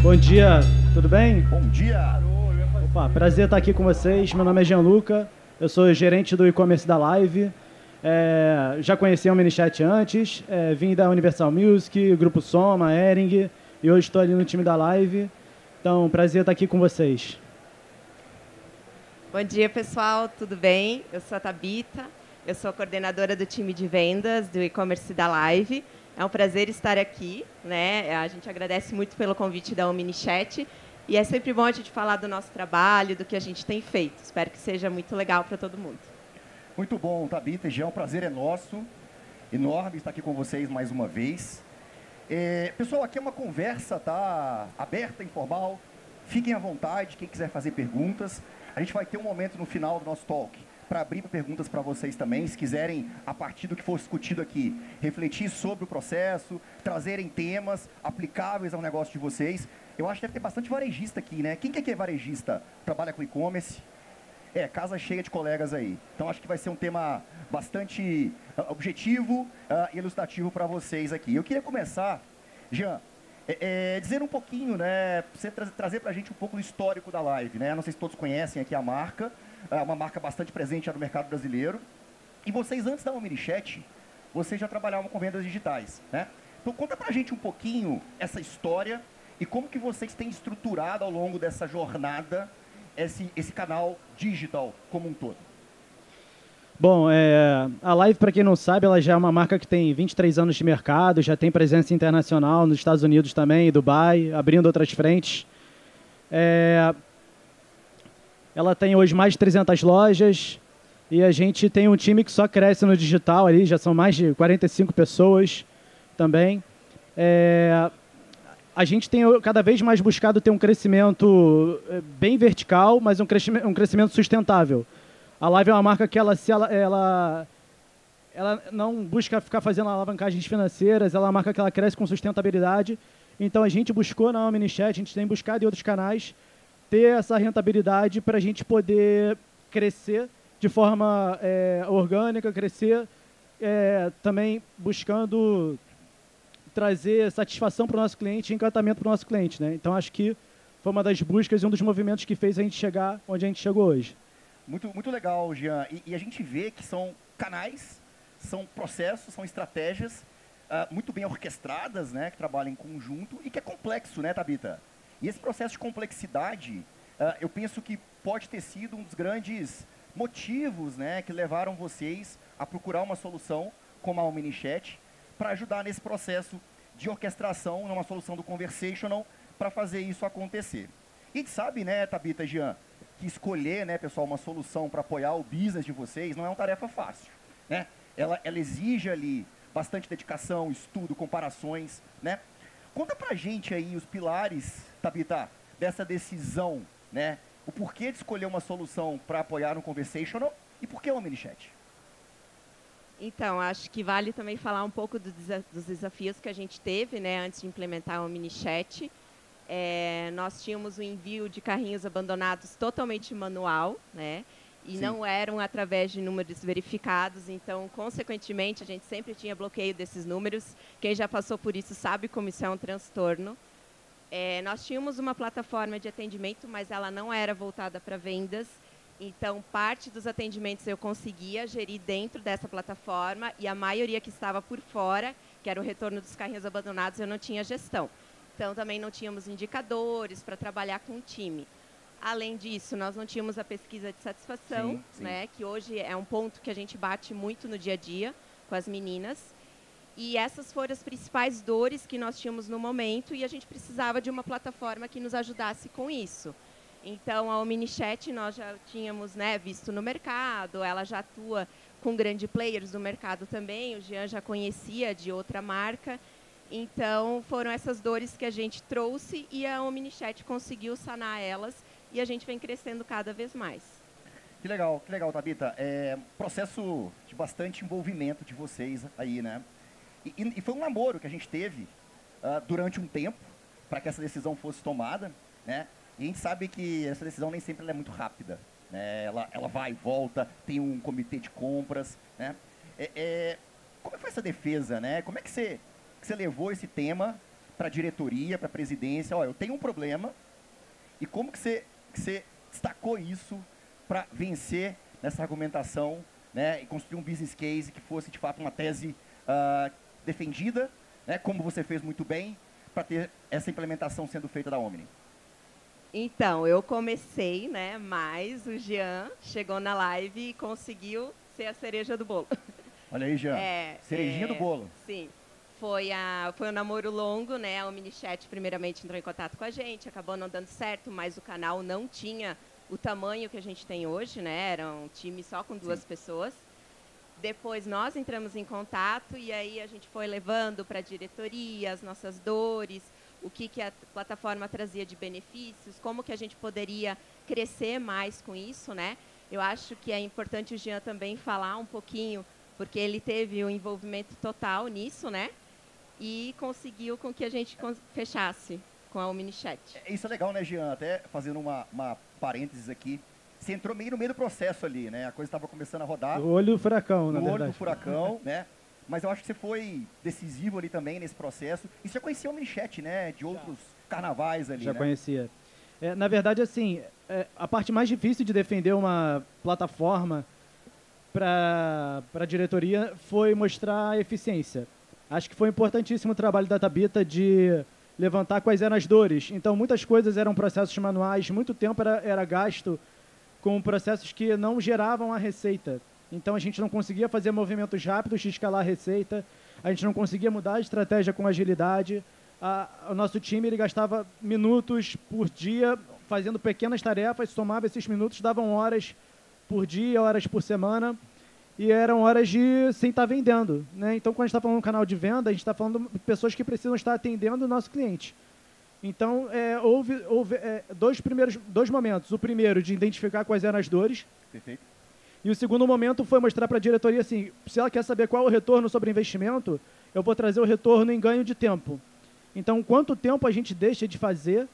Bom dia, tudo bem? Bom dia! Opa, prazer estar aqui com vocês. Meu nome é Gianluca, eu sou gerente do e-commerce da Live. Já conheci o Minichat antes, vim da Universal Music, Grupo Soma, Ering, e hoje estou ali no time da Live. Então, prazer estar aqui com vocês. Bom dia, pessoal, tudo bem? Eu sou a Tabita, eu sou a coordenadora do time de vendas do e-commerce da Live. É um prazer estar aqui, né? A gente agradece muito pelo convite da Minichat e é sempre bom a gente falar do nosso trabalho, do que a gente tem feito. Espero que seja muito legal para todo mundo. Muito bom, Tabita e Jean, o prazer é nosso, enorme estar aqui com vocês mais uma vez. Pessoal, aqui é uma conversa, tá? Aberta, informal, fiquem à vontade, quem quiser fazer perguntas. A gente vai ter um momento no final do nosso talk para abrir perguntas para vocês também, se quiserem, a partir do que for discutido aqui, refletir sobre o processo, trazerem temas aplicáveis ao negócio de vocês. Eu acho que deve ter bastante varejista aqui, né? Quem que aqui é varejista, trabalha com e-commerce? Casa cheia de colegas aí. Então, acho que vai ser um tema bastante objetivo e ilustrativo para vocês aqui. Eu queria começar, Jean, dizer um pouquinho, né, você trazer para a gente um pouco do histórico da Live, né? Não sei se todos conhecem aqui a marca, é uma marca bastante presente no mercado brasileiro. E vocês, antes da Minichat, vocês já trabalhavam com vendas digitais, né? Então, conta para a gente um pouquinho essa história e como que vocês têm estruturado ao longo dessa jornada esse canal digital como um todo. Bom, a Live, para quem não sabe, ela já é uma marca que tem 23 anos de mercado, já tem presença internacional nos Estados Unidos também, Dubai, abrindo outras frentes. Ela tem hoje mais de 300 lojas e a gente tem um time que só cresce no digital ali, já são mais de 45 pessoas também. A gente tem cada vez mais buscado ter um crescimento bem vertical, mas um crescimento sustentável. A Live é uma marca que ela não busca ficar fazendo alavancagens financeiras, ela é uma marca que ela cresce com sustentabilidade. Então a gente buscou na Minichat, a gente tem buscado em outros canais, ter essa rentabilidade para a gente poder crescer de forma orgânica, crescer também buscando trazer satisfação para o nosso cliente e encantamento para o nosso cliente, né? Então, acho que foi uma das buscas e um dos movimentos que fez a gente chegar onde a gente chegou hoje. Muito, muito legal, Jean. E a gente vê que são canais, são processos, são estratégias muito bem orquestradas, né? Que trabalham em conjunto e que é complexo, né, Tabita? E esse processo de complexidade, eu penso que pode ter sido um dos grandes motivos, né, que levaram vocês a procurar uma solução como a Minichat para ajudar nesse processo de orquestração, numa solução do conversational, para fazer isso acontecer. E a gente sabe, né, Tabita e Jean, que escolher, né, pessoal, uma solução para apoiar o business de vocês não é uma tarefa fácil, né? Ela exige ali bastante dedicação, estudo, comparações, né? Conta pra gente aí os pilares, Tabita, dessa decisão, né? O porquê de escolher uma solução para apoiar no conversational e por que o Minichat? Então, acho que vale também falar um pouco dos desafios que a gente teve, né, antes de implementar o Minichat. Nós tínhamos o envio de carrinhos abandonados totalmente manual, né? E Sim. Não eram através de números verificados, então, consequentemente, a gente sempre tinha bloqueio desses números. Quem já passou por isso sabe como isso é um transtorno. Nós tínhamos uma plataforma de atendimento, mas ela não era voltada para vendas. Então, parte dos atendimentos eu conseguia gerir dentro dessa plataforma e a maioria que estava por fora, que era o retorno dos carrinhos abandonados, eu não tinha gestão. Então, também não tínhamos indicadores para trabalhar com o time. Além disso, nós não tínhamos a pesquisa de satisfação, Sim. né, que hoje é um ponto que a gente bate muito no dia a dia com as meninas. E essas foram as principais dores que nós tínhamos no momento e a gente precisava de uma plataforma que nos ajudasse com isso. Então, a Minichat nós já tínhamos, né, visto no mercado, ela já atua com grandes players do mercado também, o Jean já conhecia de outra marca. Então, foram essas dores que a gente trouxe e a Minichat conseguiu sanar elas e a gente vem crescendo cada vez mais. Que legal, Tabita. Processo de bastante envolvimento de vocês aí, né? E foi um namoro que a gente teve durante um tempo para que essa decisão fosse tomada, né? E a gente sabe que essa decisão nem sempre é muito rápida, né? Ela vai e volta, tem um comitê de compras, né? Como foi essa defesa, né? Como é que você levou esse tema para a diretoria, para a presidência, ó, eu tenho um problema, e como que você destacou isso para vencer nessa argumentação, né, e construir um business case que fosse, de fato, uma tese defendida, né, como você fez muito bem, para ter essa implementação sendo feita da Omni? Então, eu comecei, né, mas o Jean chegou na live e conseguiu ser a cereja do bolo. Olha aí, Jean, cerejinha do bolo. Sim, foi um namoro longo, né, a OmniChat primeiramente entrou em contato com a gente, acabou não dando certo, mas o canal não tinha o tamanho que a gente tem hoje, né, era um time só com 2 pessoas. Depois nós entramos em contato e aí a gente foi levando para a diretoria as nossas dores, o que a plataforma trazia de benefícios, como que a gente poderia crescer mais com isso, né? Eu acho que é importante o Jean também falar um pouquinho, porque ele teve o envolvimento total nisso, né? E conseguiu com que a gente fechasse com a OmniChat. Isso é legal, né, Jean? Até fazendo uma parênteses aqui. Você entrou meio no meio do processo ali, né? A coisa estava começando a rodar. O olho do furacão, na verdade. O olho do furacão, né? Mas eu acho que você foi decisivo ali também nesse processo. E você já conhecia o OmniChat, né? De outros carnavais ali, Já né? conhecia. Na verdade, assim, a parte mais difícil de defender uma plataforma para a diretoria foi mostrar a eficiência. Acho que foi importantíssimo o trabalho da Tabita de levantar quais eram as dores. Então, muitas coisas eram processos manuais, muito tempo era gasto com processos que não geravam a receita. Então, a gente não conseguia fazer movimentos rápidos de escalar a receita, a gente não conseguia mudar a estratégia com agilidade. O nosso time ele gastava minutos por dia fazendo pequenas tarefas, somava esses minutos, davam horas por dia, horas por semana, e eram horas sem estar vendendo, né? Então, quando a gente está falando de um canal de venda, a gente está falando de pessoas que precisam estar atendendo o nosso cliente. Então, houve dois momentos. O primeiro, de identificar quais eram as dores. Perfeito. E o segundo momento foi mostrar para a diretoria, assim, se ela quer saber qual é o retorno sobre investimento, eu vou trazer o retorno em ganho de tempo. Então, quanto tempo a gente deixa de fazer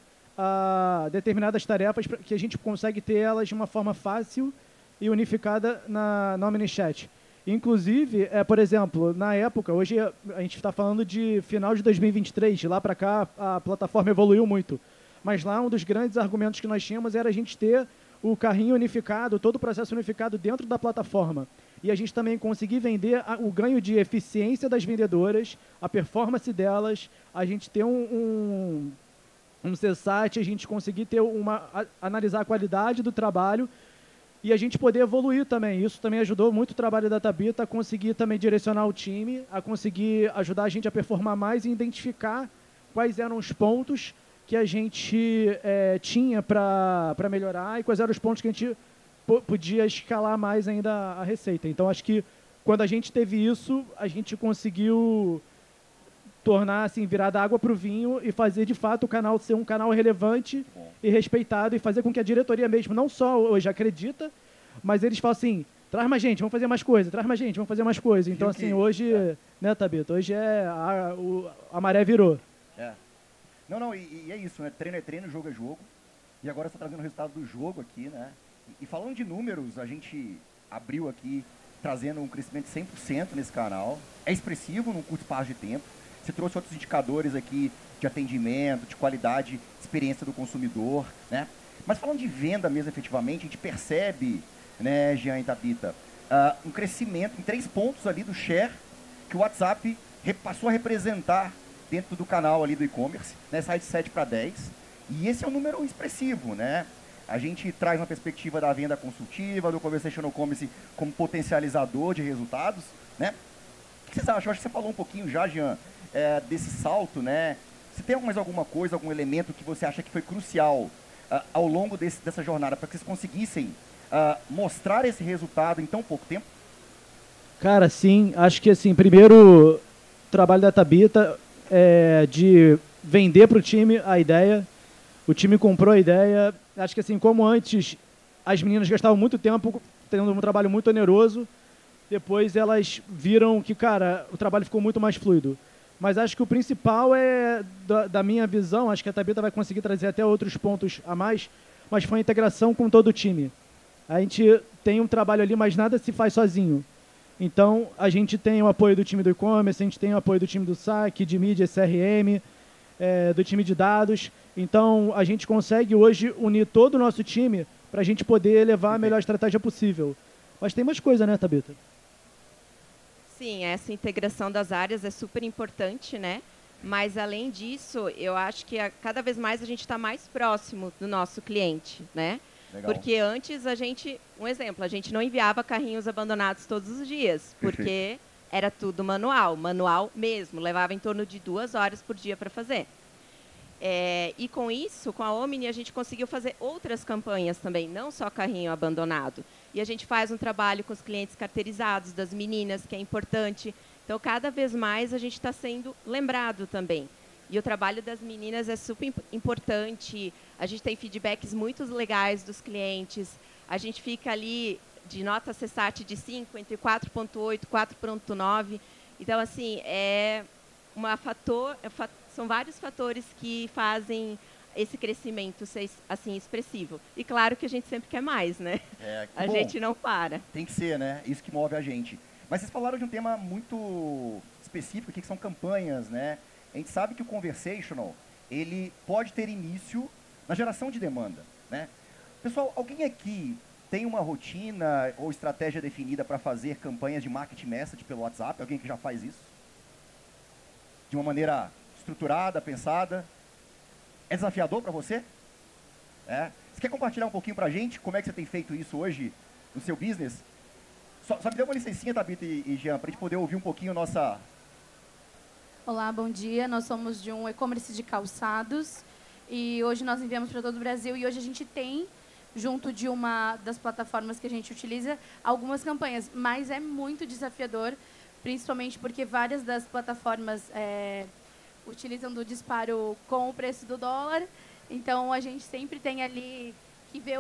determinadas tarefas que a gente consegue ter elas de uma forma fácil e unificada na OmniChat. Inclusive, por exemplo, na época, hoje a gente está falando de final de 2023, de lá para cá a plataforma evoluiu muito. Mas lá um dos grandes argumentos que nós tínhamos era a gente ter o carrinho unificado, todo o processo unificado dentro da plataforma. E a gente também conseguir vender o ganho de eficiência das vendedoras, a performance delas, a gente ter um CSAT, a gente conseguir ter analisar a qualidade do trabalho e a gente poder evoluir também. Isso também ajudou muito o trabalho da Tabita a conseguir também direcionar o time, a conseguir ajudar a gente a performar mais e identificar quais eram os pontos que a gente tinha para melhorar e quais eram os pontos que a gente podia escalar mais ainda a receita. Então, acho que quando a gente teve isso, a gente conseguiu tornar, assim, virar da água para o vinho e fazer, de fato, o canal ser um canal relevante e respeitado e fazer com que a diretoria mesmo, não só hoje acredita, mas eles falam assim, traz mais gente, vamos fazer mais coisa, traz mais gente, vamos fazer mais coisa. Então, assim, hoje, né, Tabita, hoje a maré virou. Não, e é isso, né? Treino é treino, jogo é jogo. E agora você está trazendo o resultado do jogo aqui, né? E falando de números, a gente abriu aqui trazendo um crescimento de 100% nesse canal. É expressivo num curto espaço de tempo. Você trouxe outros indicadores aqui de atendimento, de qualidade, experiência do consumidor, né? Mas falando de venda mesmo, efetivamente, a gente percebe, né, Jean e Tabita, um crescimento em 3 pontos ali do share que o WhatsApp passou a representar dentro do canal ali do e-commerce, né? Sai de 7 para 10. E esse é um número expressivo, né? A gente traz uma perspectiva da venda consultiva, do Conversational Commerce como potencializador de resultados, né? O que vocês acham? Eu acho que você falou um pouquinho já, Jean, desse salto, né? Você tem mais alguma coisa, algum elemento que você acha que foi crucial ao longo dessa jornada para que vocês conseguissem mostrar esse resultado em tão pouco tempo? Cara, sim. Acho que, assim, primeiro, o trabalho da Tabita de vender para o time a ideia. O time comprou a ideia. Acho que, assim, como antes as meninas gastavam muito tempo tendo um trabalho muito oneroso, depois elas viram que, cara, o trabalho ficou muito mais fluido. Mas acho que o principal da minha visão, acho que a Tabita vai conseguir trazer até outros pontos a mais, mas foi a integração com todo o time. A gente tem um trabalho ali, mas nada se faz sozinho. Então, a gente tem o apoio do time do e-commerce, a gente tem o apoio do time do SAC, de mídia, CRM, do time de dados. Então, a gente consegue hoje unir todo o nosso time para a gente poder levar a melhor estratégia possível. Mas tem mais coisa, né, Thabita? Sim, essa integração das áreas é super importante, né? Mas, além disso, eu acho que cada vez mais a gente está mais próximo do nosso cliente, né? Legal. Porque antes um exemplo, a gente não enviava carrinhos abandonados todos os dias, porque era tudo manual mesmo, levava em torno de 2 horas por dia para fazer. E com isso, com a Omni, a gente conseguiu fazer outras campanhas também, não só carrinho abandonado. E a gente faz um trabalho com os clientes carteirizados, das meninas, que é importante. Então, cada vez mais a gente está sendo lembrado também. E o trabalho das meninas é super importante. A gente tem feedbacks muito legais dos clientes. A gente fica ali de nota CSAT de 5, entre 4.8 e 4.9. Então, assim, são vários fatores que fazem esse crescimento ser assim expressivo. E claro que a gente sempre quer mais, né? A gente não para. Tem que ser, né? Isso que move a gente. Mas vocês falaram de um tema muito específico aqui, que são campanhas, né? A gente sabe que o conversational, ele pode ter início na geração de demanda, né? Pessoal, alguém aqui tem uma rotina ou estratégia definida para fazer campanhas de marketing message pelo WhatsApp? Alguém que já faz isso? De uma maneira estruturada, pensada? É desafiador para você? Você quer compartilhar um pouquinho para a gente como é que você tem feito isso hoje no seu business? Só me dê uma licencinha, Thabita e Jean, para a gente poder ouvir um pouquinho nossa... Olá, bom dia. Nós somos de um e-commerce de calçados e hoje nós enviamos para todo o Brasil e hoje a gente tem, junto de uma das plataformas que a gente utiliza, algumas campanhas, mas é muito desafiador, principalmente porque várias das plataformas utilizam do disparo com o preço do dólar, então a gente sempre tem ali que ver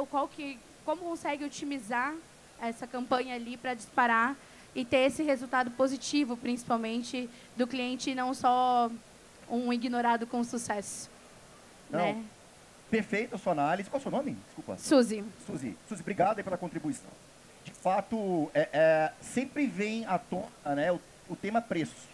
como consegue otimizar essa campanha ali para disparar e ter esse resultado positivo, principalmente do cliente, não só um ignorado com sucesso. Não, né? Perfeita a sua análise. Qual é o seu nome? Desculpa. Suzy, obrigado aí pela contribuição. De fato, sempre vem à tona, né, o tema preço.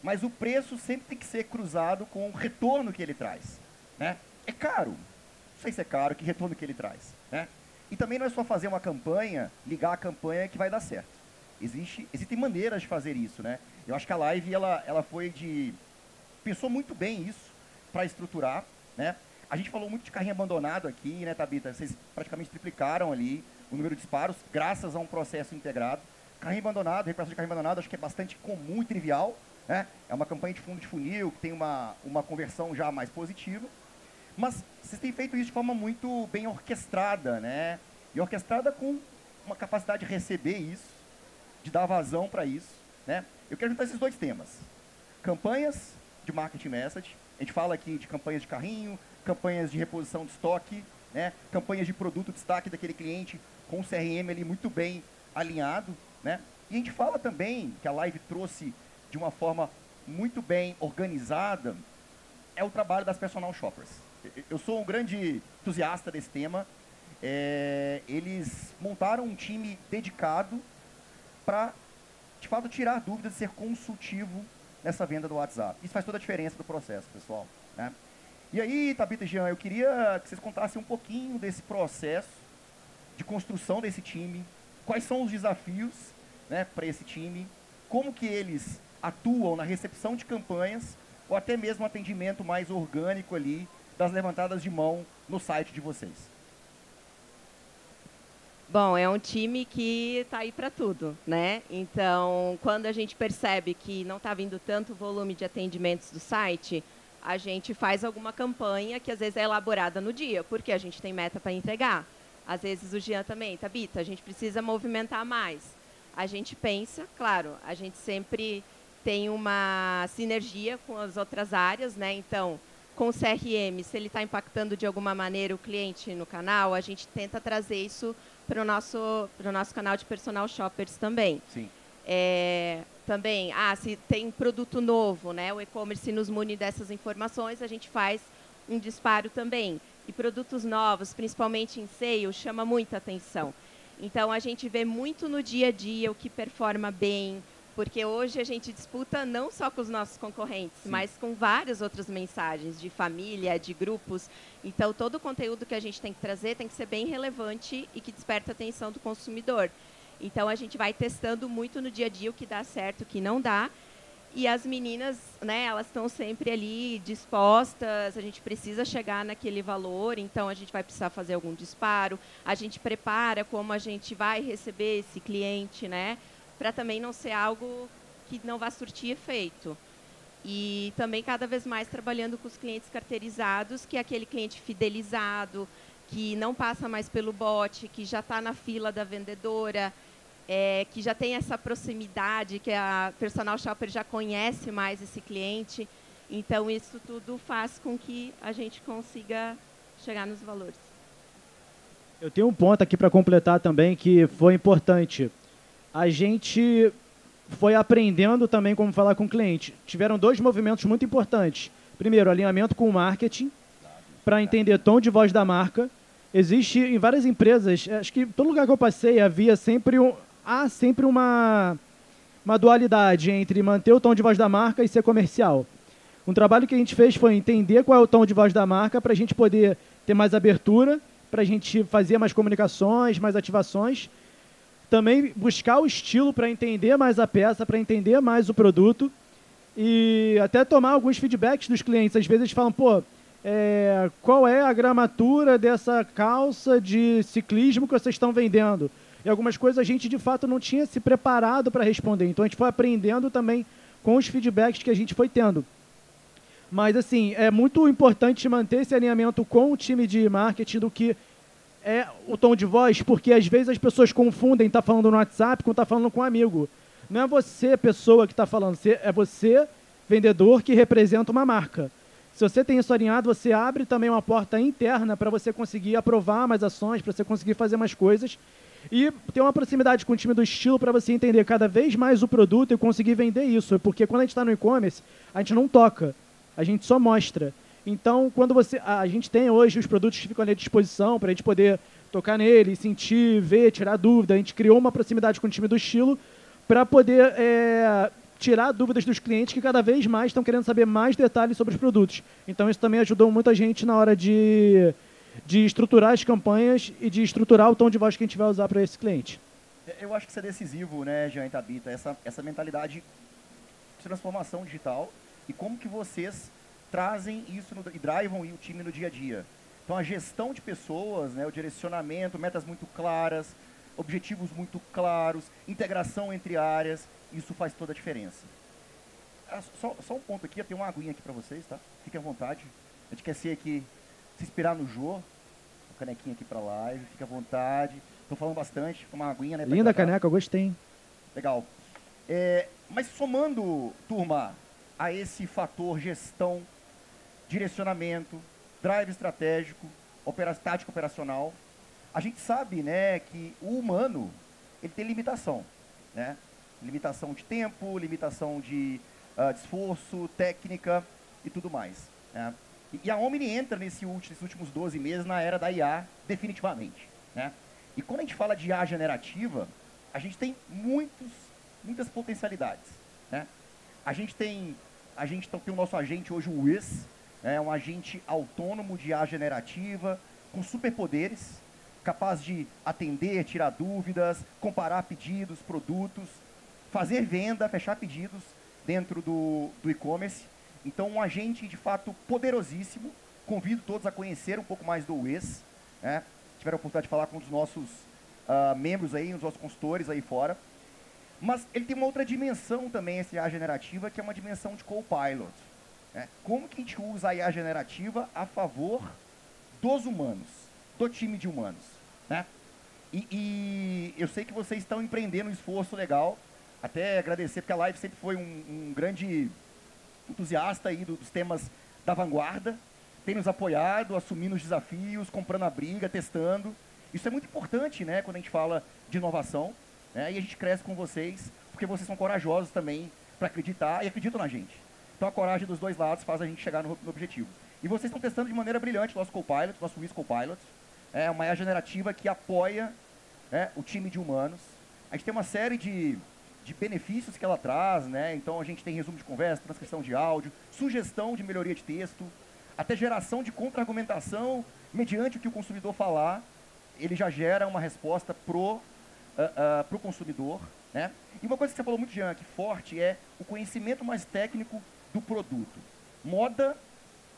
Mas o preço sempre tem que ser cruzado com o retorno que ele traz, né? É caro. Não sei se é caro, que retorno que ele traz, né? E também não é só fazer uma campanha, ligar a campanha que vai dar certo. Existem maneiras de fazer isso, né? Eu acho que a live, ela pensou muito bem isso para estruturar, né? A gente falou muito de carrinho abandonado aqui, né, Thabita? Vocês praticamente triplicaram ali o número de disparos, graças a um processo integrado. Carrinho abandonado, recuperação de carrinho abandonado, acho que é bastante comum e trivial, né? É uma campanha de fundo de funil, que tem uma conversão já mais positiva. Mas vocês têm feito isso de forma muito bem orquestrada, né? E orquestrada com uma capacidade de receber isso, de dar vazão para isso, né? Eu quero juntar esses dois temas. Campanhas de marketing message. A gente fala aqui de campanhas de carrinho, campanhas de reposição de estoque, né? Campanhas de produto destaque daquele cliente com o CRM ali muito bem alinhado, né? E a gente fala também, que a live trouxe de uma forma muito bem organizada, é o trabalho das personal shoppers. Eu sou um grande entusiasta desse tema. Eles montaram um time dedicado para, de fato, tirar dúvidas e ser consultivo nessa venda do WhatsApp. Isso faz toda a diferença do processo, pessoal, né? E aí, Thabita e Jean, eu queria que vocês contassem um pouquinho desse processo de construção desse time, quais são os desafios, né, para esse time, como que eles atuam na recepção de campanhas ou até mesmo um atendimento mais orgânico ali das levantadas de mão no site de vocês. Bom, é um time que está aí para tudo, né? Então, quando a gente percebe que não está vindo tanto volume de atendimentos do site, a gente faz alguma campanha que às vezes é elaborada no dia, porque a gente tem meta para entregar. Às vezes o Jean também, Thabita, a gente precisa movimentar mais. A gente pensa, claro, a gente sempre tem uma sinergia com as outras áreas, né? Então, com o CRM, se ele está impactando de alguma maneira o cliente no canal, a gente tenta trazer isso para o nosso canal de personal shoppers também. Sim. Também, se tem produto novo, né? O e-commerce nos mune dessas informações, a gente faz um disparo também. E produtos novos, principalmente em sale, chama muita atenção. Então, a gente vê muito no dia a dia o que performa bem, Porque hoje a gente disputa não só com os nossos concorrentes, mas com várias outras mensagens de família, de grupos. Então, todo o conteúdo que a gente tem que trazer tem que ser bem relevante e que desperta a atenção do consumidor. Então, a gente vai testando muito no dia a dia o que dá certo, o que não dá. E as meninas, né, elas estão sempre ali dispostas, a gente precisa chegar naquele valor, então a gente vai precisar fazer algum disparo, a gente prepara como a gente vai receber esse cliente, né, para também não ser algo que não vá surtir efeito. E também cada vez mais trabalhando com os clientes carteirizados, que é aquele cliente fidelizado, que não passa mais pelo bot, que já está na fila da vendedora, que já tem essa proximidade, que a personal shopper já conhece mais esse cliente. Então, isso tudo faz com que a gente consiga chegar nos valores. Eu tenho um ponto aqui para completar também que foi importante. A gente foi aprendendo também como falar com o cliente. Tiveram 2 movimentos muito importantes. Primeiro, alinhamento com o marketing, para entender tom de voz da marca. Existe em várias empresas, acho que em todo lugar que eu passei, há sempre uma dualidade entre manter o tom de voz da marca e ser comercial. Um trabalho que a gente fez foi entender qual é o tom de voz da marca para a gente poder ter mais abertura, para a gente fazer mais comunicações, mais ativações. Também buscar o estilo para entender mais a peça, para entender mais o produto e até tomar alguns feedbacks dos clientes. Às vezes eles falam, pô, qual é a gramatura dessa calça de ciclismo que vocês estão vendendo? E algumas coisas a gente, de fato, não tinha se preparado para responder. Então, a gente foi aprendendo também com os feedbacks que a gente foi tendo. Mas, assim, é muito importante manter esse alinhamento com o time de marketing do que é o tom de voz, porque, às vezes, as pessoas confundem estar falando no WhatsApp com estar falando com um amigo. Não é você, pessoa, que está falando. É você, vendedor, que representa uma marca. Se você tem isso alinhado, você abre também uma porta interna para você conseguir aprovar mais ações, para você conseguir fazer mais coisas. E ter uma proximidade com o time do estilo para você entender cada vez mais o produto e conseguir vender isso. Porque quando a gente está no e-commerce, a gente não toca, a gente só mostra. Então, quando a gente tem hoje os produtos que ficam ali à disposição para a gente poder tocar nele, sentir, ver, tirar dúvida. A gente criou uma proximidade com o time do estilo para poder tirar dúvidas dos clientes que cada vez mais estão querendo saber mais detalhes sobre os produtos. Então, isso também ajudou muita gente na hora de estruturar as campanhas e de estruturar o tom de voz que a gente vai usar para esse cliente. Eu acho que isso é decisivo, né, Jean e Thabita, essa mentalidade de transformação digital e como que vocês trazem isso e drivam o time no dia a dia. Então, a gestão de pessoas, né, o direcionamento, metas muito claras, objetivos muito claros, integração entre áreas, isso faz toda a diferença. Só um ponto aqui, eu tenho uma aguinha aqui para vocês, tá? Fiquem à vontade. A gente quer ser aqui, se inspirar no Jô, uma canequinha aqui para live, fique à vontade. Estou falando bastante, uma aguinha, né? Linda caneca, eu gostei, hein? Legal. Mas somando, turma, a esse fator gestão, direcionamento, drive estratégico, tática operacional, a gente sabe, né, que o humano, ele tem limitação, né? Limitação de tempo, limitação de esforço, técnica e tudo mais, né? E a Omni entra nesses últimos 12 meses na era da IA, definitivamente, né? E quando a gente fala de IA generativa, a gente tem muitas potencialidades, né? A gente tem o nosso agente hoje, o Wiz, um agente autônomo de IA generativa, com superpoderes, capaz de atender, tirar dúvidas, comparar pedidos, produtos, fazer venda, fechar pedidos dentro do e-commerce. Então, um agente, de fato, poderosíssimo. Convido todos a conhecer um pouco mais do Wiz, né? Tiveram a oportunidade de falar com um dos nossos membros aí, um dos nossos consultores aí fora. Mas ele tem uma outra dimensão também, essa IA generativa, que é uma dimensão de co-pilot. Né? Como que a gente usa a IA generativa a favor dos humanos, do time de humanos, né? E eu sei que vocês estão empreendendo um esforço legal, até agradecer, porque a live sempre foi um grande entusiasta aí dos temas da vanguarda, tem nos apoiado, assumindo os desafios, comprando a briga, testando. Isso é muito importante, né, quando a gente fala de inovação, né, e a gente cresce com vocês, porque vocês são corajosos também para acreditar e acreditam na gente. Então a coragem dos dois lados faz a gente chegar no objetivo. E vocês estão testando de maneira brilhante o nosso Copilot, nosso Wiz Copilot. É uma IA generativa que apoia o time de humanos. A gente tem uma série de de benefícios que ela traz, né? Então a gente tem resumo de conversa, transcrição de áudio, sugestão de melhoria de texto, até geração de contra-argumentação, mediante o que o consumidor falar, ele já gera uma resposta pro consumidor, né? E uma coisa que você falou muito, Jean, que forte é o conhecimento mais técnico do produto. Moda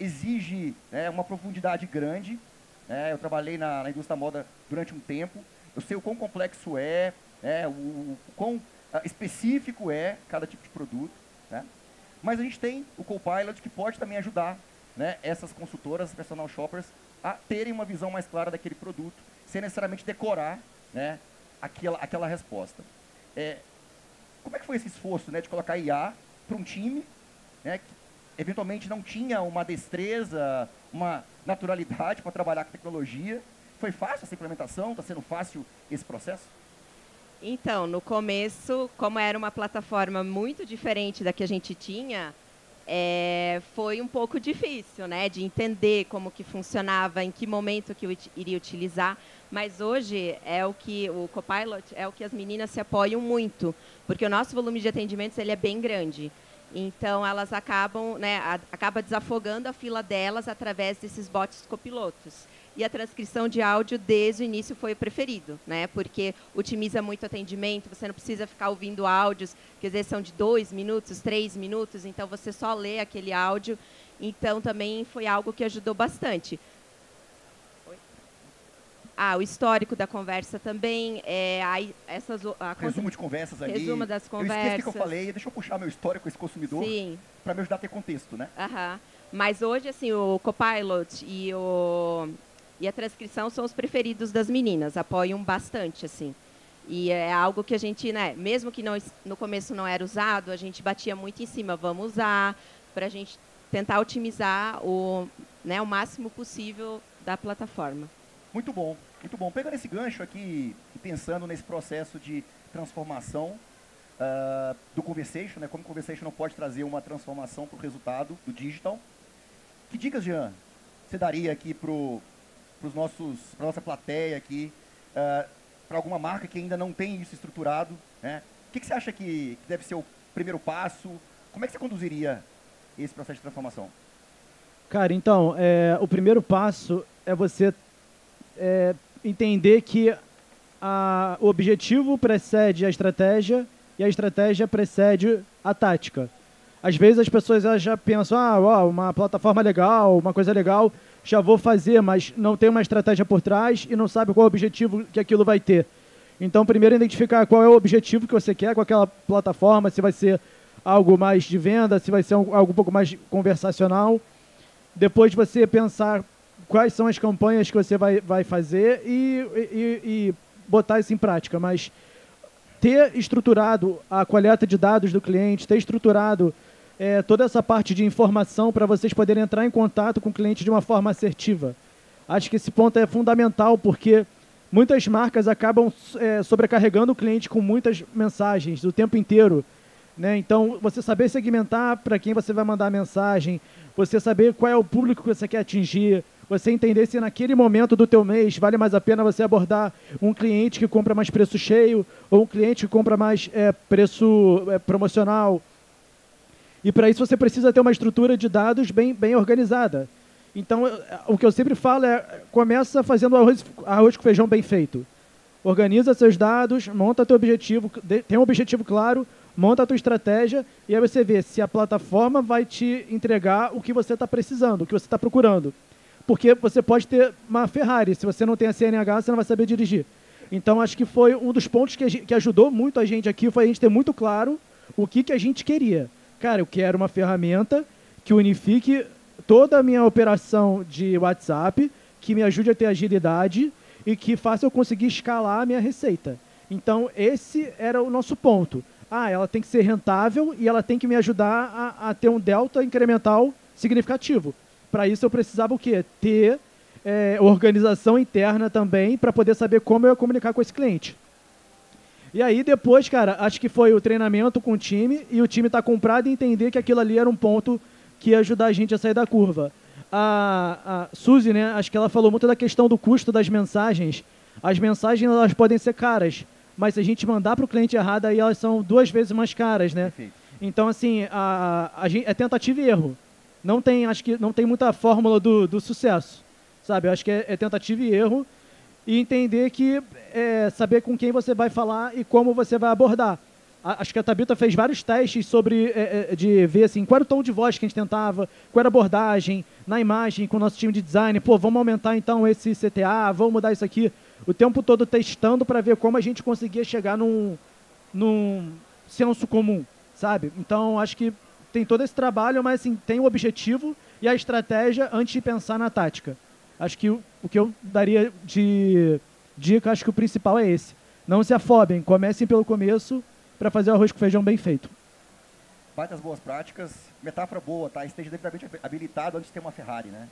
exige, né, uma profundidade grande, né? Eu trabalhei na indústria da moda durante um tempo, eu sei o quão complexo é, né, o quão específico é cada tipo de produto, né? Mas a gente tem o Copilot que pode também ajudar, né, essas consultoras, personal shoppers, a terem uma visão mais clara daquele produto, sem necessariamente decorar, né, aquela resposta. Como é que foi esse esforço, né, de colocar IA para um time, né, que eventualmente não tinha uma destreza, uma naturalidade para trabalhar com tecnologia? Foi fácil essa implementação? Está sendo fácil esse processo? Então, no começo, como era uma plataforma muito diferente da que a gente tinha, foi um pouco difícil, né, de entender como que funcionava, em que momento que eu iria utilizar. Mas hoje o Copilot é o que as meninas se apoiam muito, porque o nosso volume de atendimentos ele é bem grande. Então elas acaba desafogando a fila delas através desses bots copilotos. E a transcrição de áudio desde o início foi o preferido, né? Porque otimiza muito o atendimento, você não precisa ficar ouvindo áudios, que às vezes são de 2 minutos, 3 minutos, então você só lê aquele áudio. Então também foi algo que ajudou bastante. O histórico da conversa também, resumo de conversas ali. Resumo das conversas. Eu esqueci o que eu falei, deixa eu puxar meu histórico com esse consumidor para me ajudar a ter contexto, né? Mas hoje, assim, o Copilot e a transcrição são os preferidos das meninas, apoiam bastante, assim. E é algo que a gente, né, mesmo que no começo não era usado, a gente batia muito em cima, vamos usar, para a gente tentar otimizar o máximo possível da plataforma. Muito bom, muito bom. Pegando esse gancho aqui e pensando nesse processo de transformação do Conversation, né, como o Conversation não pode trazer uma transformação para o resultado do digital, que dicas, Jean, você daria aqui para a nossa plateia aqui, para alguma marca que ainda não tem isso estruturado, né? O que você acha que deve ser o primeiro passo? Como é que você conduziria esse processo de transformação? Cara, então, o primeiro passo é você entender que o objetivo precede a estratégia e a estratégia precede a tática. Às vezes as pessoas já pensam, uma plataforma legal, uma coisa legal, já vou fazer, mas não tem uma estratégia por trás e não sabe qual é o objetivo que aquilo vai ter. Então, primeiro identificar qual é o objetivo que você quer com aquela plataforma, se vai ser algo mais de venda, se vai ser algo um pouco mais conversacional. Depois você pensar quais são as campanhas que você vai fazer e botar isso em prática. Mas ter estruturado a coleta de dados do cliente, ter estruturado toda essa parte de informação para vocês poderem entrar em contato com o cliente de uma forma assertiva. Acho que esse ponto é fundamental, porque muitas marcas acabam sobrecarregando o cliente com muitas mensagens o tempo inteiro, né? Então, você saber segmentar para quem você vai mandar a mensagem, você saber qual é o público que você quer atingir, você entender se naquele momento do teu mês vale mais a pena você abordar um cliente que compra mais preço cheio ou um cliente que compra mais preço promocional. E para isso você precisa ter uma estrutura de dados bem organizada. Então, o que eu sempre falo começa fazendo arroz com feijão bem feito. Organiza seus dados, monta teu objetivo, tem um objetivo claro, monta a tua estratégia e aí você vê se a plataforma vai te entregar o que você está precisando, o que você está procurando. Porque você pode ter uma Ferrari, se você não tem a CNH, você não vai saber dirigir. Então, acho que foi um dos pontos que ajudou muito a gente aqui, foi a gente ter muito claro o que a gente queria. Cara, eu quero uma ferramenta que unifique toda a minha operação de WhatsApp, que me ajude a ter agilidade e que faça eu conseguir escalar a minha receita. Então, esse era o nosso ponto. Ela tem que ser rentável e ela tem que me ajudar a ter um delta incremental significativo. Para isso, eu precisava o quê? Ter organização interna também para poder saber como eu ia comunicar com esse cliente. E aí, depois, cara, acho que foi o treinamento com o time e o time tá comprado e entender que aquilo ali era um ponto que ia ajudar a gente a sair da curva. A Suzy, né, acho que ela falou muito da questão do custo das mensagens. As mensagens, elas podem ser caras, mas se a gente mandar para o cliente errado, aí elas são 2 vezes mais caras, né? Perfeito. Então, assim, é tentativa e erro. Acho que não tem muita fórmula do sucesso, sabe? Eu acho que é tentativa e erro e entender que saber com quem você vai falar e como você vai abordar. Acho que a Thabita fez vários testes sobre de ver assim, qual era o tom de voz que a gente tentava, qual era a abordagem na imagem com o nosso time de design. Pô, vamos aumentar então esse CTA, vamos mudar isso aqui. O tempo todo testando para ver como a gente conseguia chegar num senso comum, sabe? Então, acho que tem todo esse trabalho, mas assim, tem o objetivo e a estratégia antes de pensar na tática. Acho que o que eu daria de dica, acho que o principal é esse. Não se afobem, comecem pelo começo para fazer o arroz com feijão bem feito. Baitas boas práticas, metáfora boa, tá? Esteja devidamente habilitado antes de ter uma Ferrari, né?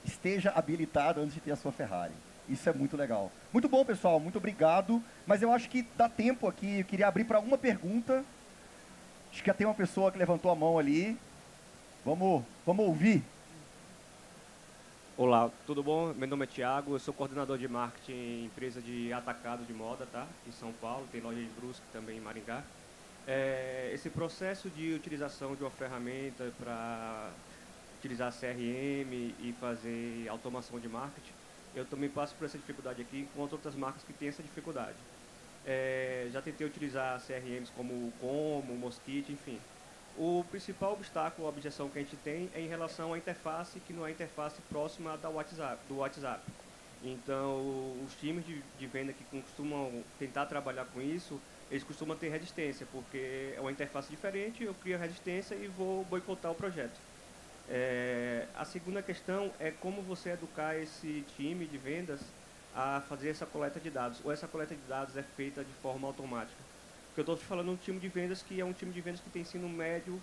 Esteja habilitado antes de ter a sua Ferrari. Isso é muito legal. Muito bom, pessoal, muito obrigado. Mas eu acho que dá tempo aqui, eu queria abrir para uma pergunta. Acho que já tem uma pessoa que levantou a mão ali. Vamos ouvir. Olá, tudo bom? Meu nome é Thiago, eu sou coordenador de marketing em empresa de atacado de moda, tá? Em São Paulo, tem loja em Brusque também em Maringá. Esse processo de utilização de uma ferramenta para utilizar CRM e fazer automação de marketing, eu também passo por essa dificuldade aqui, enquanto outras marcas que têm essa dificuldade. Já tentei utilizar CRMs como o Como, o Mosquite, enfim. O principal obstáculo, a objeção que a gente tem é em relação à interface, que não é a interface próxima do WhatsApp. Então, os times de venda que costumam tentar trabalhar com isso, eles costumam ter resistência, porque é uma interface diferente, eu crio resistência e vou boicotar o projeto. A segunda questão é como você educar esse time de vendas a fazer essa coleta de dados, ou essa coleta de dados é feita de forma automática. Porque eu estou falando de um time de vendas que é um time de vendas que tem ensino médio,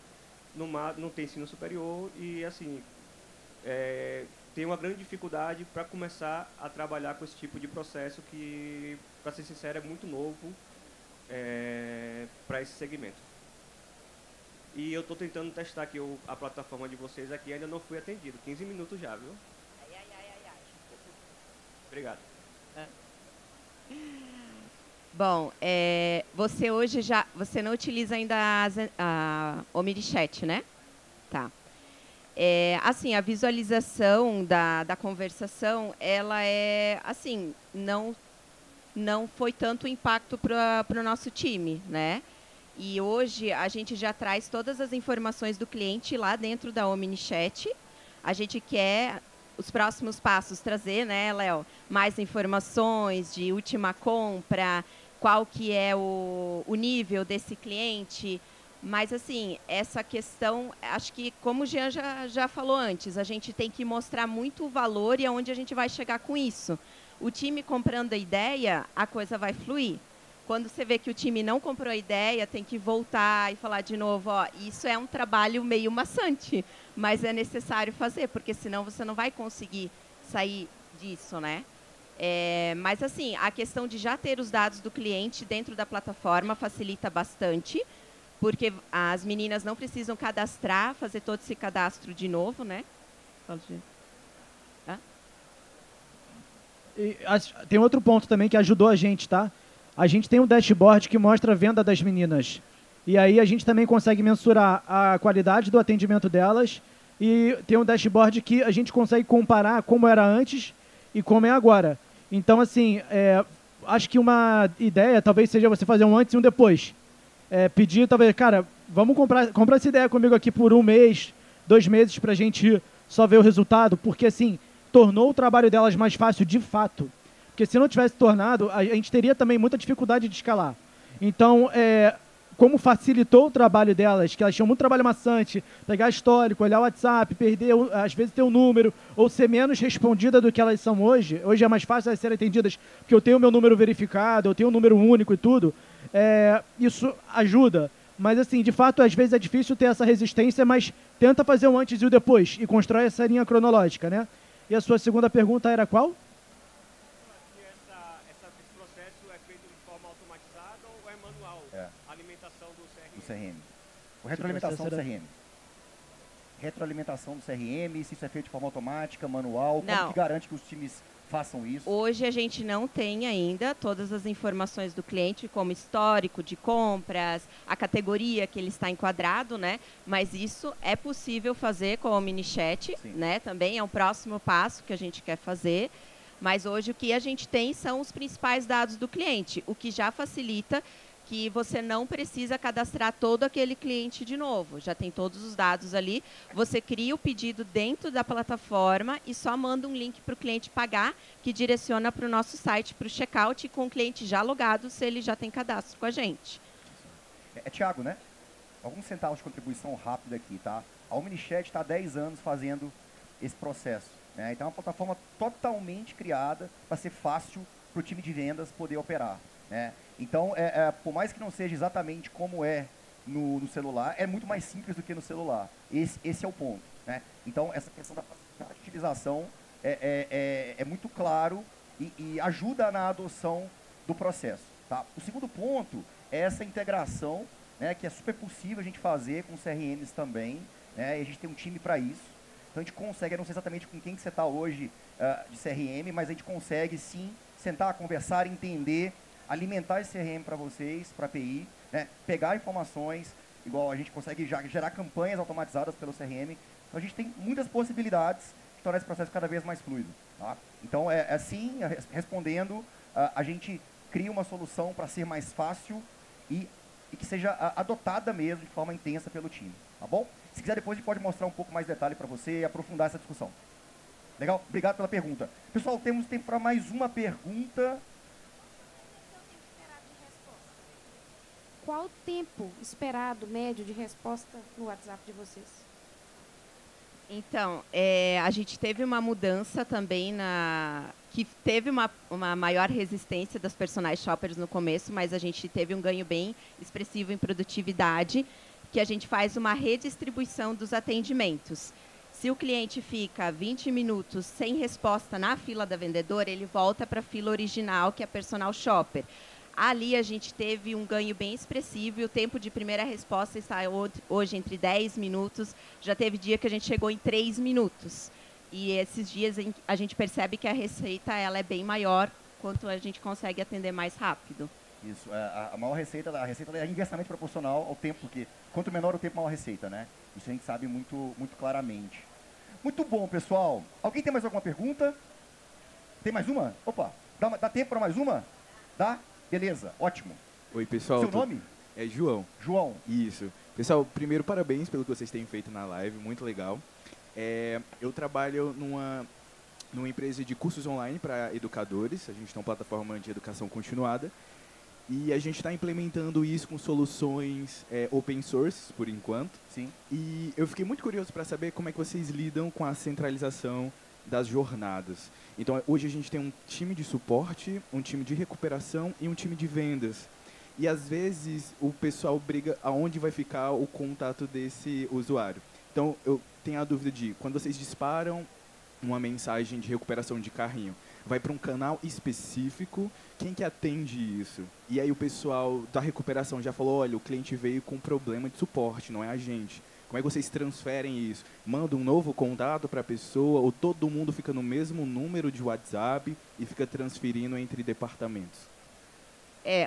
não tem ensino superior e, assim, tem uma grande dificuldade para começar a trabalhar com esse tipo de processo que, para ser sincero, é muito novo para esse segmento. E eu estou tentando testar aqui a plataforma de vocês aqui, ainda não fui atendido. 15 minutos já, viu? Obrigado. Bom, você hoje você não utiliza ainda a Omnichat, né? Tá. Assim, a visualização da conversação, ela assim, não foi tanto impacto para o nosso time, né? E hoje a gente já traz todas as informações do cliente lá dentro da Omnichat. A gente quer os próximos passos trazer, né, Léo, mais informações de última compra, qual que é o nível desse cliente. Mas, assim, essa questão, acho que, como o Jean já falou antes, a gente tem que mostrar muito o valor e aonde a gente vai chegar com isso. O time comprando a ideia, a coisa vai fluir. Quando você vê que o time não comprou a ideia, tem que voltar e falar de novo, ó, isso é um trabalho meio maçante, mas é necessário fazer, porque senão você não vai conseguir sair disso, né? Mas, assim, a questão de já ter os dados do cliente dentro da plataforma facilita bastante, porque as meninas não precisam cadastrar, fazer todo esse cadastro de novo, né? E tem outro ponto também que ajudou a gente, tá? A gente tem um dashboard que mostra a venda das meninas. E aí a gente também consegue mensurar a qualidade do atendimento delas e tem um dashboard que a gente consegue comparar como era antes e como é agora. Então, assim, acho que uma ideia talvez seja você fazer um antes e um depois. Pedir, talvez, cara, vamos comprar essa ideia comigo aqui por 1 mês, 2 meses pra gente só ver o resultado, porque, assim, tornou o trabalho delas mais fácil de fato. Porque se não tivesse tornado, a gente teria também muita dificuldade de escalar. Então, como facilitou o trabalho delas, que elas tinham muito trabalho maçante, pegar histórico, olhar o WhatsApp, perder, às vezes, ter um número, ou ser menos respondida do que elas são hoje. Hoje é mais fácil elas serem atendidas, porque eu tenho o meu número verificado, eu tenho um número único e tudo. Isso ajuda. Mas, assim, de fato, às vezes é difícil ter essa resistência, mas tenta fazer um antes e o depois, e constrói essa linha cronológica, né? E a sua segunda pergunta era qual? Alimentação do CRM. O retroalimentação do CRM. retroalimentação do CRM, se isso é feito de forma automática, manual, como Não. que garante que os times façam isso? Hoje a gente não tem ainda todas as informações do cliente, como histórico de compras, a categoria que ele está enquadrado, né? Mas isso é possível fazer com o MiniChat, né? Também é um próximo passo que a gente quer fazer. Mas hoje o que a gente tem são os principais dados do cliente, o que já facilita que você não precisa cadastrar todo aquele cliente de novo. Já tem todos os dados ali. Você cria o pedido dentro da plataforma e só manda um link para o cliente pagar, que direciona para o nosso site, para o checkout, com o cliente já logado, se ele já tem cadastro com a gente. Thiago, né? Alguns centavos de contribuição rápida aqui, tá? A OmniChat está há 10 anos fazendo esse processo, né? Então é uma plataforma totalmente criada para ser fácil para o time de vendas poder operar, né? Então, por mais que não seja exatamente como é no celular, é muito mais simples do que no celular. Esse é o ponto, né? Então, essa questão da facilidade de utilização é muito claro e ajuda na adoção do processo, tá? O segundo ponto é essa integração, né, que é super possível a gente fazer com CRMs também, né? E a gente tem um time para isso. Então, a gente consegue, eu não sei exatamente com quem que você está hoje de CRM, mas a gente consegue, sim, sentar, conversar, entender, alimentar esse CRM para vocês, para a API, né? Pegar informações, igual a gente consegue já gerar campanhas automatizadas pelo CRM. Então, a gente tem muitas possibilidades de tornar esse processo cada vez mais fluido, tá? Então, assim, respondendo, a gente cria uma solução para ser mais fácil e que seja adotada mesmo de forma intensa pelo time, tá bom? Se quiser, depois a gente pode mostrar um pouco mais de detalhe para você e aprofundar essa discussão. Legal? Obrigado pela pergunta. Pessoal, temos tempo para mais uma pergunta. Qual o tempo esperado, médio, de resposta no WhatsApp de vocês? Então, a gente teve uma mudança também que teve uma maior resistência das personal shoppers no começo, mas a gente teve um ganho bem expressivo em produtividade, que a gente faz uma redistribuição dos atendimentos. Se o cliente fica 20 minutos sem resposta na fila da vendedora, ele volta para a fila original, que é a personal shopper. Ali a gente teve um ganho bem expressivo e o tempo de primeira resposta está hoje entre 10 minutos. Já teve dia que a gente chegou em 3 minutos. E esses dias a gente percebe que a receita ela é bem maior quanto a gente consegue atender mais rápido. Isso, a maior receita, é inversamente proporcional ao tempo, porque quanto menor o tempo, maior a receita, né? Isso a gente sabe muito, muito claramente. Muito bom, pessoal. Alguém tem mais alguma pergunta? Tem mais uma? Opa, dá tempo para mais uma? Dá? Beleza, ótimo. Oi, pessoal. Seu nome? É João. João. Isso. Pessoal, primeiro, parabéns pelo que vocês têm feito na live, muito legal. Eu trabalho numa empresa de cursos online para educadores, a gente tem uma plataforma de educação continuada, e a gente está implementando isso com soluções open source, por enquanto. Sim. E eu fiquei muito curioso para saber como é que vocês lidam com a centralização das jornadas. Então, hoje a gente tem um time de suporte, um time de recuperação e um time de vendas. E, às vezes, o pessoal briga aonde vai ficar o contato desse usuário. Então, eu tenho a dúvida de, quando vocês disparam uma mensagem de recuperação de carrinho, vai para um canal específico, quem que atende isso? E aí o pessoal da recuperação já falou, olha, o cliente veio com problema de suporte, não é a gente. Como é que vocês transferem isso? Manda um novo contato para a pessoa ou todo mundo fica no mesmo número de WhatsApp e fica transferindo entre departamentos?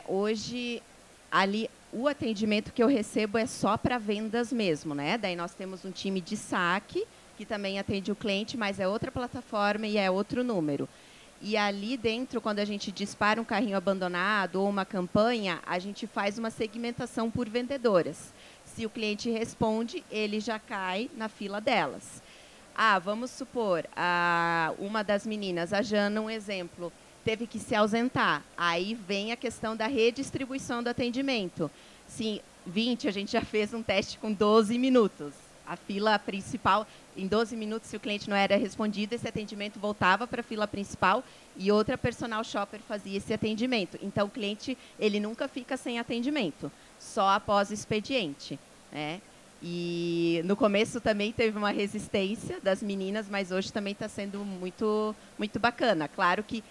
Hoje, ali, o atendimento que eu recebo é só para vendas mesmo, né? Daí nós temos um time de saque, que também atende o cliente, mas é outra plataforma e é outro número. E ali dentro, quando a gente dispara um carrinho abandonado ou uma campanha, a gente faz uma segmentação por vendedoras. Se o cliente responde, ele já cai na fila delas. Vamos supor, uma das meninas, a Jana, um exemplo, teve que se ausentar. Aí vem a questão da redistribuição do atendimento. Sim, 20, a gente já fez um teste com 12 minutos. A fila principal, em 12 minutos, se o cliente não era respondido, esse atendimento voltava para a fila principal e outra personal shopper fazia esse atendimento. Então, o cliente, ele nunca fica sem atendimento, só após o expediente, né? E no começo também teve uma resistência das meninas, mas hoje também está sendo muito, muito bacana. Claro que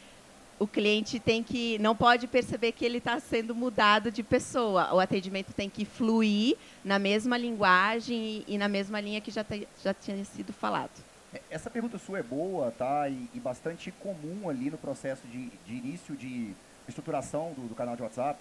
o cliente não pode perceber que ele está sendo mudado de pessoa. O atendimento tem que fluir na mesma linguagem e na mesma linha que já tinha sido falado. Essa pergunta sua é boa, tá? E bastante comum ali no processo de início de estruturação do canal de WhatsApp.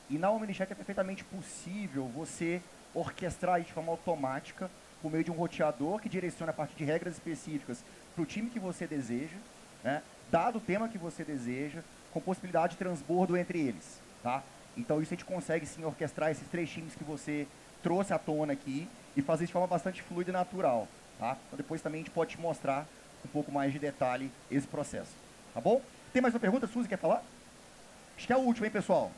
E na OmniChat é perfeitamente possível você orquestrar isso de forma automática por meio de um roteador que direciona a partir de regras específicas para o time que você deseja, né? Dado o tema que você deseja, com possibilidade de transbordo entre eles, tá? Então isso a gente consegue sim orquestrar esses 3 times que você trouxe à tona aqui e fazer isso de forma bastante fluida e natural, tá? Então depois também a gente pode te mostrar um pouco mais de detalhe esse processo, tá bom? Tem mais uma pergunta, Suzy, quer falar? Acho que é a última, hein, pessoal?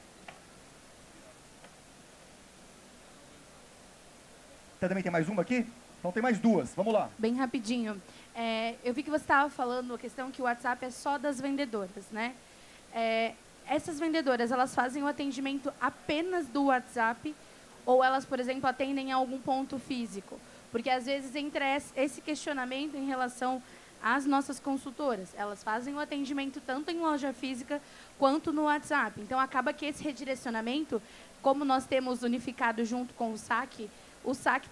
Também tem mais uma aqui? Então tem mais 2, vamos lá. Bem rapidinho. Eu vi que você estava falando a questão que o WhatsApp é só das vendedoras, né? Essas vendedoras, elas fazem o atendimento apenas do WhatsApp ou elas, por exemplo, atendem a algum ponto físico? Porque, às vezes, entra esse questionamento em relação às nossas consultoras. Elas fazem o atendimento tanto em loja física quanto no WhatsApp. Então, acaba que esse redirecionamento, como nós temos unificado junto com o SAC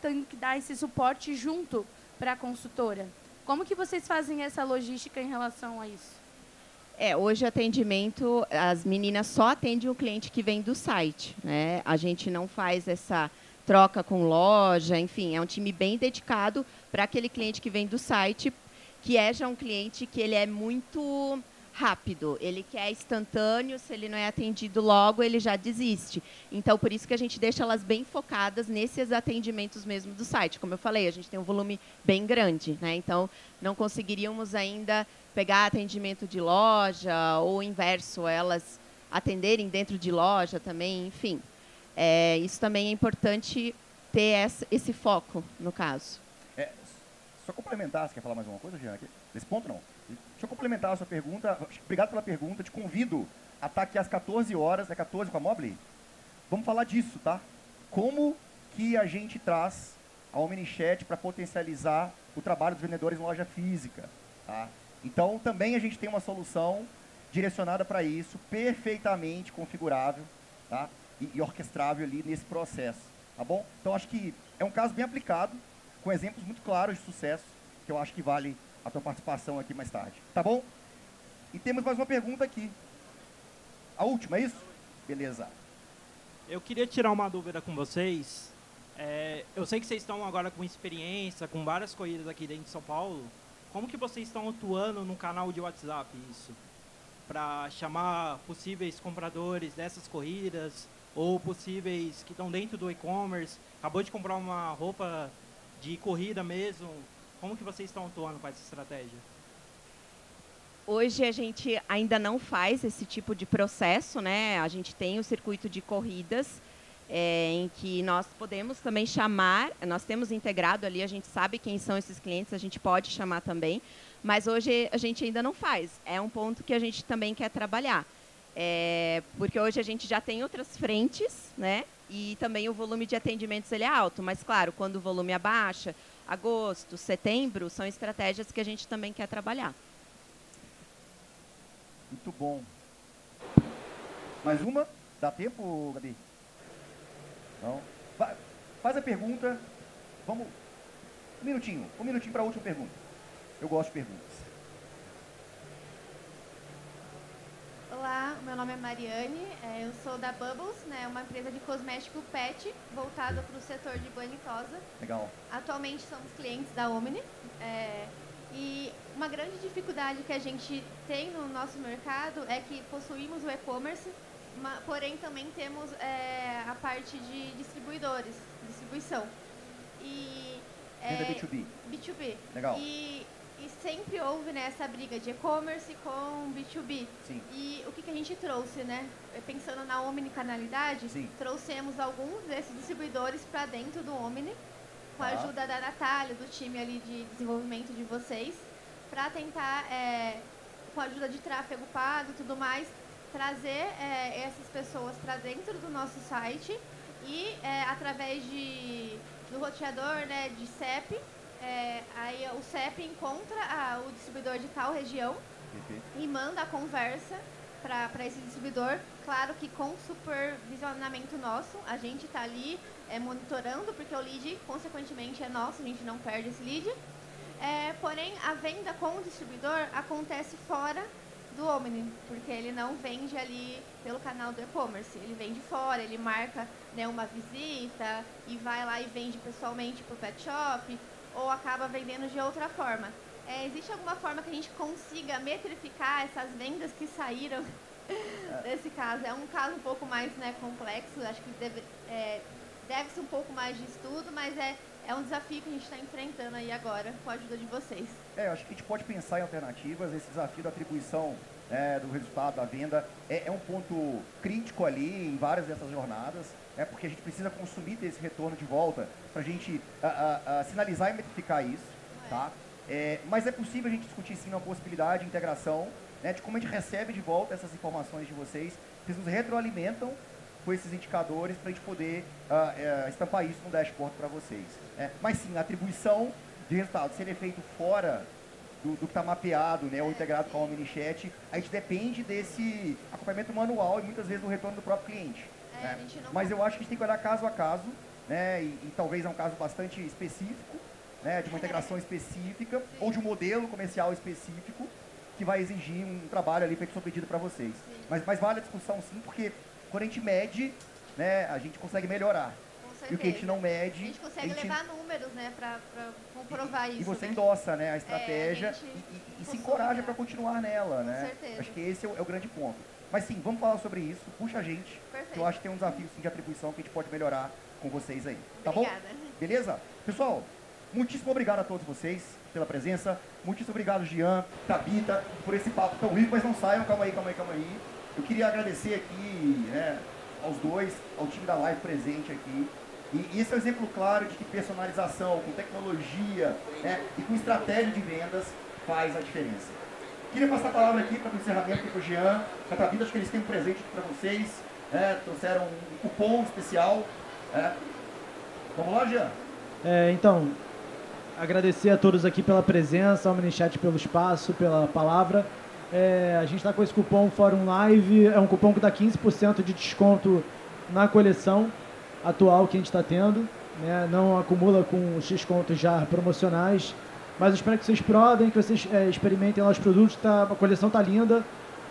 tem que dar esse suporte junto para a consultora. Como que vocês fazem essa logística em relação a isso? Hoje o atendimento, as meninas só atendem o cliente que vem do site, né? A gente não faz essa troca com loja, enfim, é um time bem dedicado para aquele cliente que vem do site, que é já um cliente que ele é muito rápido, ele quer instantâneo, se ele não é atendido logo, ele já desiste. Então, por isso que a gente deixa elas bem focadas nesses atendimentos mesmo do site. Como eu falei, a gente tem um volume bem grande, né? Então, não conseguiríamos ainda pegar atendimento de loja ou o inverso, elas atenderem dentro de loja também, enfim. Isso também é importante ter esse foco, no caso. Só complementar, você quer falar mais alguma coisa, Jean? Aqui? Nesse ponto, não. Deixa eu complementar a sua pergunta. Obrigado pela pergunta. Te convido a estar aqui às 14 horas, 14 com a Mobile? Vamos falar disso, tá? Como que a gente traz a OmniChat para potencializar o trabalho dos vendedores em loja física, tá? Então, também a gente tem uma solução direcionada para isso, perfeitamente configurável, tá? E orquestrável ali nesse processo, tá bom? Então, acho que é um caso bem aplicado, com exemplos muito claros de sucesso, que eu acho que vale a tua participação aqui mais tarde, tá bom? E temos mais uma pergunta aqui. A última, é isso? Beleza. Eu queria tirar uma dúvida com vocês. Eu sei que vocês estão agora com experiência, com várias corridas aqui dentro de São Paulo. Como que vocês estão atuando no canal de WhatsApp, isso? Para chamar possíveis compradores dessas corridas ou possíveis que estão dentro do e-commerce, acabou de comprar uma roupa de corrida mesmo. Como que vocês estão atuando com essa estratégia? Hoje a gente ainda não faz esse tipo de processo, né? A gente tem o circuito de corridas, em que nós podemos também chamar, nós temos integrado ali, a gente sabe quem são esses clientes, a gente pode chamar também, mas hoje a gente ainda não faz. É um ponto que a gente também quer trabalhar, porque hoje a gente já tem outras frentes, né? E também o volume de atendimentos ele é alto, mas claro, quando o volume abaixa, agosto, setembro, são estratégias que a gente também quer trabalhar. Muito bom. Mais uma? Dá tempo, Gabi? Não? Faz a pergunta. Vamos. Um minutinho para a última pergunta. Eu gosto de perguntas. Olá, meu nome é Mariane, eu sou da Bubbles, né, uma empresa de cosmético pet voltada para o setor de banho e tosa. Legal. Atualmente somos clientes da Omni e uma grande dificuldade que a gente tem no nosso mercado é que possuímos o e-commerce, porém também temos a parte de distribuição. E, Venda B2B. B2B. Legal. E sempre houve, né, essa briga de e-commerce com B2B. Sim. E o que a gente trouxe, né? Pensando na omnicanalidade, sim, trouxemos alguns desses distribuidores para dentro do Omni, com a ajuda da Natália, do time ali de desenvolvimento de vocês, para tentar, com a ajuda de tráfego pago e tudo mais, trazer essas pessoas para dentro do nosso site e, através do roteador, né, de CEP, aí o CEP encontra o distribuidor de tal região e manda a conversa para esse distribuidor. Claro que com supervisionamento nosso, a gente está ali monitorando, porque o lead, consequentemente, é nosso, a gente não perde esse lead. Porém, a venda com o distribuidor acontece fora do Omni, porque ele não vende ali pelo canal do e-commerce, ele vende fora, ele marca, né, uma visita e vai lá e vende pessoalmente para o pet shop ou acaba vendendo de outra forma. Existe alguma forma que a gente consiga metrificar essas vendas que saíram desse caso? É um caso um pouco mais, né, complexo, acho que deve-se um pouco mais de estudo, mas é um desafio que a gente está enfrentando aí agora, com a ajuda de vocês. Eu acho que a gente pode pensar em alternativas. Esse desafio da atribuição do resultado da venda é um ponto crítico ali em várias dessas jornadas, porque a gente precisa consumir esse retorno de volta para a gente sinalizar e metrificar isso, tá? Mas é possível a gente discutir sim uma possibilidade de integração, né, de como a gente recebe de volta essas informações de vocês, vocês nos retroalimentam com esses indicadores para a gente poder estampar isso no dashboard para vocês. Mas sim, a atribuição de resultado seria feito fora do que está mapeado, né, ou integrado com a Omnichat, a gente depende desse acompanhamento manual e muitas vezes do retorno do próprio cliente. Né? Mas eu acho que a gente tem que olhar caso a caso, né, e talvez é um caso bastante específico, né, de uma integração específica ou de um modelo comercial específico que vai exigir um trabalho ali feito sob pedido para vocês. Mas vale a discussão sim, porque quando a gente mede, né, a gente consegue melhorar. E o que a gente não mede... A gente consegue levar números, né, para comprovar isso. E você endossa, né, a estratégia e se encoraja para continuar nela, né? Com certeza. Acho que esse é o grande ponto. Mas sim, vamos falar sobre isso. Puxa a gente. Perfeito. Que eu acho que tem um desafio sim, de atribuição que a gente pode melhorar com vocês aí. Tá Obrigada. Bom? Beleza? Pessoal, muitíssimo obrigado a todos vocês pela presença. Muitíssimo obrigado, Jean, Tabita, por esse papo tão rico. Mas não saiam, calma aí. Eu queria agradecer aqui, né, aos dois, ao time da live presente aqui. E esse é um exemplo claro de que personalização, com tecnologia, né, e com estratégia de vendas faz a diferença. Queria passar a palavra aqui para o encerramento aqui para o Jean, para a Tabita, acho que eles têm um presente para vocês, trouxeram um cupom especial. Vamos lá, Jean? Então, agradecer a todos aqui pela presença, ao Omnichat pelo espaço, pela palavra. A gente está com esse cupom Fórum Live, é um cupom que dá 15% de desconto na coleção atual que a gente está tendo, né? Não acumula com os descontos já promocionais, mas eu espero que vocês provem, que vocês experimentem lá os produtos, a coleção está linda.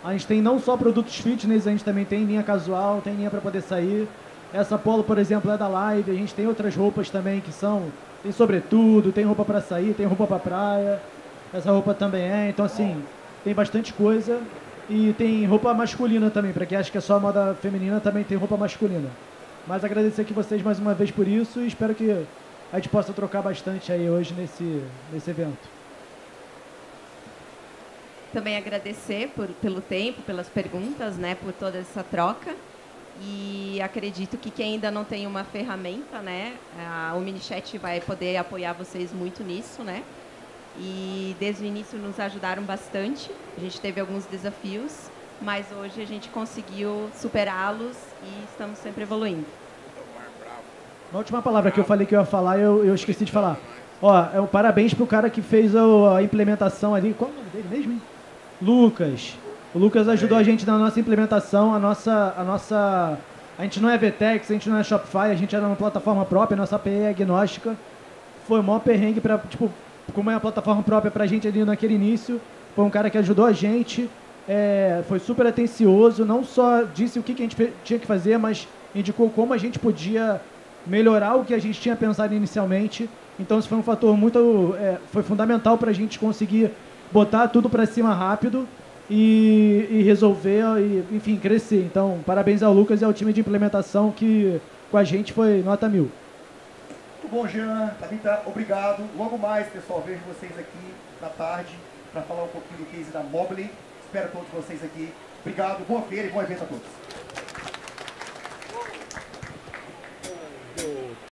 A gente tem não só produtos fitness, a gente também tem linha casual, tem linha para poder sair. Essa polo, por exemplo, é da Live, a gente tem outras roupas também que tem sobretudo, tem roupa para sair, tem roupa para praia, essa roupa também então assim, tem bastante coisa. E tem roupa masculina também, para quem acha que é só moda feminina, também tem roupa masculina. Mas agradecer aqui vocês mais uma vez por isso e espero que a gente possa trocar bastante aí hoje nesse evento. Também agradecer pelo tempo, pelas perguntas, né, por toda essa troca. E acredito que quem ainda não tem uma ferramenta, né, a Omnichat vai poder apoiar vocês muito nisso, né? E desde o início nos ajudaram bastante. A gente teve alguns desafios, mas hoje a gente conseguiu superá-los e estamos sempre evoluindo. Uma última palavra que eu falei que eu ia falar, eu esqueci de falar. Parabéns pro cara que fez a implementação ali. Qual é o nome dele mesmo, hein? Lucas. O Lucas ajudou a gente na nossa implementação, a gente não é VTEX, a gente não é Shopify, a gente era uma plataforma própria, a nossa API é agnóstica. Foi o maior perrengue para, como é uma plataforma própria pra gente ali naquele início. Foi um cara que ajudou a gente, foi super atencioso, não só disse o que a gente tinha que fazer, mas indicou como a gente podia melhorar o que a gente tinha pensado inicialmente. Então isso foi um fator foi fundamental para a gente conseguir botar tudo para cima rápido e resolver, enfim, crescer. Então, parabéns ao Lucas e ao time de implementação que com a gente foi nota 1000. Muito bom, Jean, Tabita, obrigado. Logo mais, pessoal, vejo vocês aqui na tarde para falar um pouquinho do case da Mobily. Espero todos vocês aqui. Obrigado, boa feira e bom evento a todos.